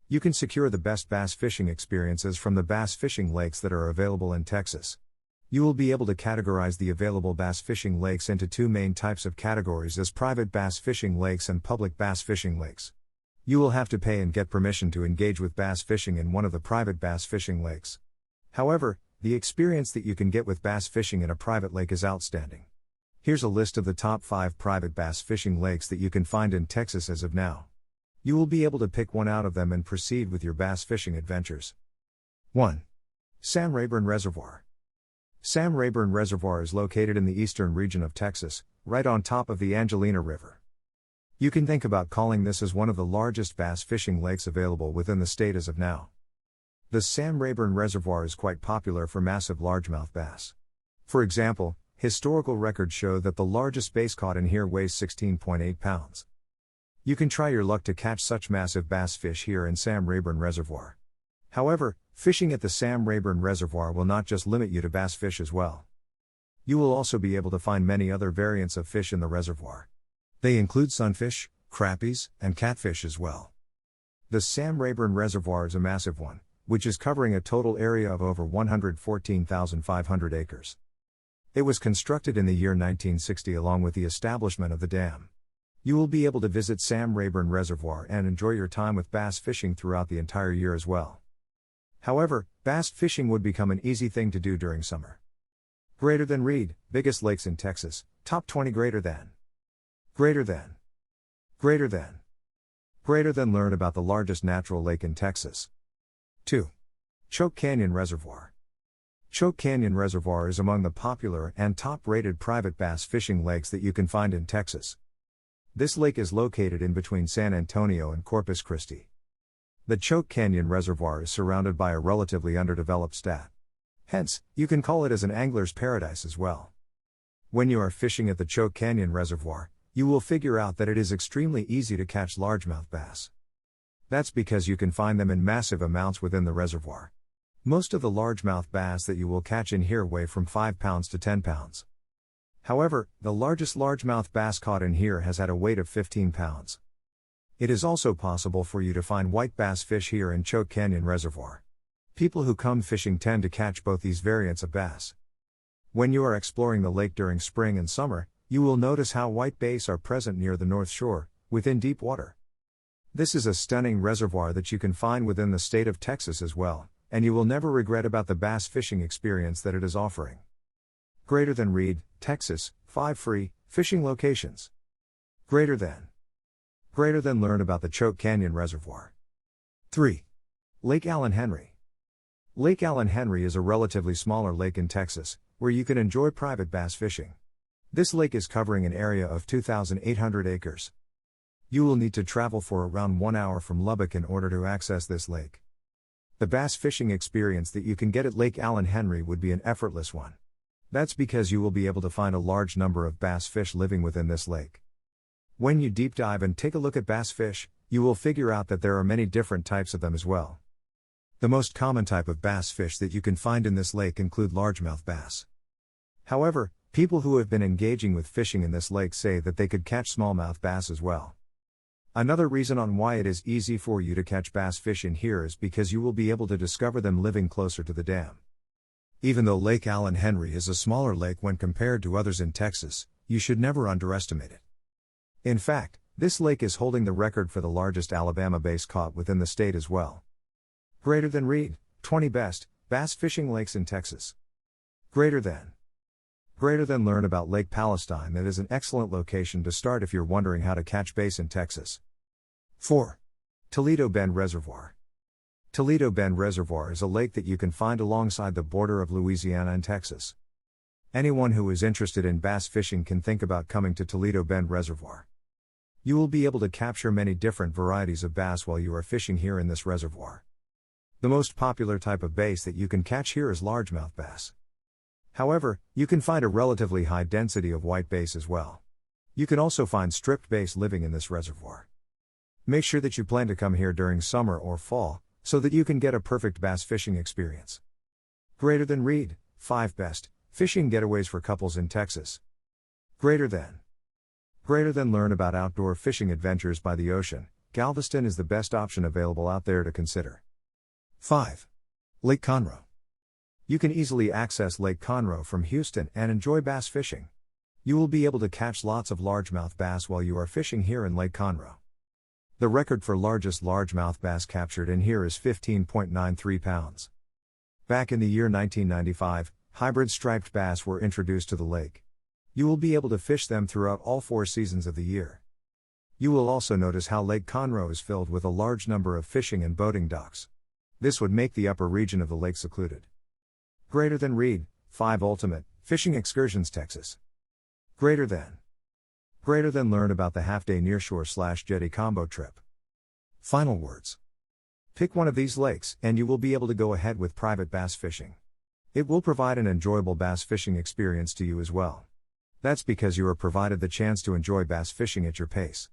You can secure the best bass fishing experiences from the bass fishing lakes that are available in Texas. You will be able to categorize the available bass fishing lakes into two main types of categories as private bass fishing lakes and public bass fishing lakes. You will have to pay and get permission to engage with bass fishing in one of the private bass fishing lakes. However, the experience that you can get with bass fishing in a private lake is outstanding. Here's a list of the top 5 private bass fishing lakes that you can find in Texas as of now. You will be able to pick one out of them and proceed with your bass fishing adventures. 1. Sam Rayburn Reservoir. Sam Rayburn Reservoir is located in the eastern region of Texas, right on top of the Angelina River. You can think about calling this as one of the largest bass fishing lakes available within the state as of now. The Sam Rayburn Reservoir is quite popular for massive largemouth bass. For example, historical records show that the largest bass caught in here weighs 16.8 pounds. You can try your luck to catch such massive bass fish here in Sam Rayburn Reservoir. However, fishing at the Sam Rayburn Reservoir will not just limit you to bass fish as well. You will also be able to find many other variants of fish in the reservoir. They include sunfish, crappies, and catfish as well. The Sam Rayburn Reservoir is a massive one, which is covering a total area of over 114,500 acres. It was constructed in the year 1960 along with the establishment of the dam. You will be able to visit Sam Rayburn Reservoir and enjoy your time with bass fishing throughout the entire year as well. However, bass fishing would become an easy thing to do during summer. Greater than Reed, biggest lakes in Texas, top 20 greater than. Greater than. Greater than. Greater than learn about the largest natural lake in Texas. 2. Choke Canyon Reservoir. Choke Canyon Reservoir is among the popular and top-rated private bass fishing lakes that you can find in Texas. This lake is located in between San Antonio and Corpus Christi. The Choke Canyon Reservoir is surrounded by a relatively underdeveloped stat. Hence, you can call it as an angler's paradise as well. When you are fishing at the Choke Canyon Reservoir, you will figure out that it is extremely easy to catch largemouth bass. That's because you can find them in massive amounts within the reservoir. Most of the largemouth bass that you will catch in here weigh from 5 pounds to 10 pounds. However, the largest largemouth bass caught in here has had a weight of 15 pounds. It is also possible for you to find white bass fish here in Choke Canyon Reservoir. People who come fishing tend to catch both these variants of bass. When you are exploring the lake during spring and summer, you will notice how white bass are present near the north shore, within deep water. This is a stunning reservoir that you can find within the state of Texas as well, and you will never regret about the bass fishing experience that it is offering. Greater than Reed, Texas, 5 free fishing locations. Greater than. Greater than learn about the Choke Canyon Reservoir. 3. Lake Allen Henry. Lake Allen Henry is a relatively smaller lake in Texas, where you can enjoy private bass fishing. This lake is covering an area of 2,800 acres. You will need to travel for around 1 hour from Lubbock in order to access this lake. The bass fishing experience that you can get at Lake Allen Henry would be an effortless one. That's because you will be able to find a large number of bass fish living within this lake. When you deep dive and take a look at bass fish, you will figure out that there are many different types of them as well. The most common type of bass fish that you can find in this lake include largemouth bass. However, people who have been engaging with fishing in this lake say that they could catch smallmouth bass as well. Another reason on why it is easy for you to catch bass fish in here is because you will be able to discover them living closer to the dam. Even though Lake Allen Henry is a smaller lake when compared to others in Texas, you should never underestimate it. In fact, this lake is holding the record for the largest Alabama bass caught within the state as well. Greater than Reed, 20 best bass fishing lakes in Texas. Greater than. Greater than learn about Lake Palestine. That is an excellent location to start if you're wondering how to catch bass in Texas. 4. Toledo Bend Reservoir. Toledo Bend Reservoir is a lake that you can find alongside the border of Louisiana and Texas. Anyone who is interested in bass fishing can think about coming to Toledo Bend Reservoir. You will be able to capture many different varieties of bass while you are fishing here in this reservoir. The most popular type of bass that you can catch here is largemouth bass. However, you can find a relatively high density of white bass as well. You can also find stripped bass living in this reservoir. Make sure that you plan to come here during summer or fall, so that you can get a perfect bass fishing experience. Greater than Reed, 5 best fishing getaways for couples in Texas. Greater than. Greater than learn about outdoor fishing adventures by the ocean, Galveston is the best option available out there to consider. 5. Lake Conroe. You can easily access Lake Conroe from Houston and enjoy bass fishing. You will be able to catch lots of largemouth bass while you are fishing here in Lake Conroe. The record for largest largemouth bass captured in here is 15.93 pounds. Back in the year 1995, hybrid striped bass were introduced to the lake. You will be able to fish them throughout all 4 seasons of the year. You will also notice how Lake Conroe is filled with a large number of fishing and boating docks. This would make the upper region of the lake secluded. Greater than Reed, 5 Ultimate, Fishing Excursions Texas. Greater than learn about the half-day nearshore/jetty combo trip. Final words. Pick one of these lakes, and you will be able to go ahead with private bass fishing. It will provide an enjoyable bass fishing experience to you as well. That's because you are provided the chance to enjoy bass fishing at your pace.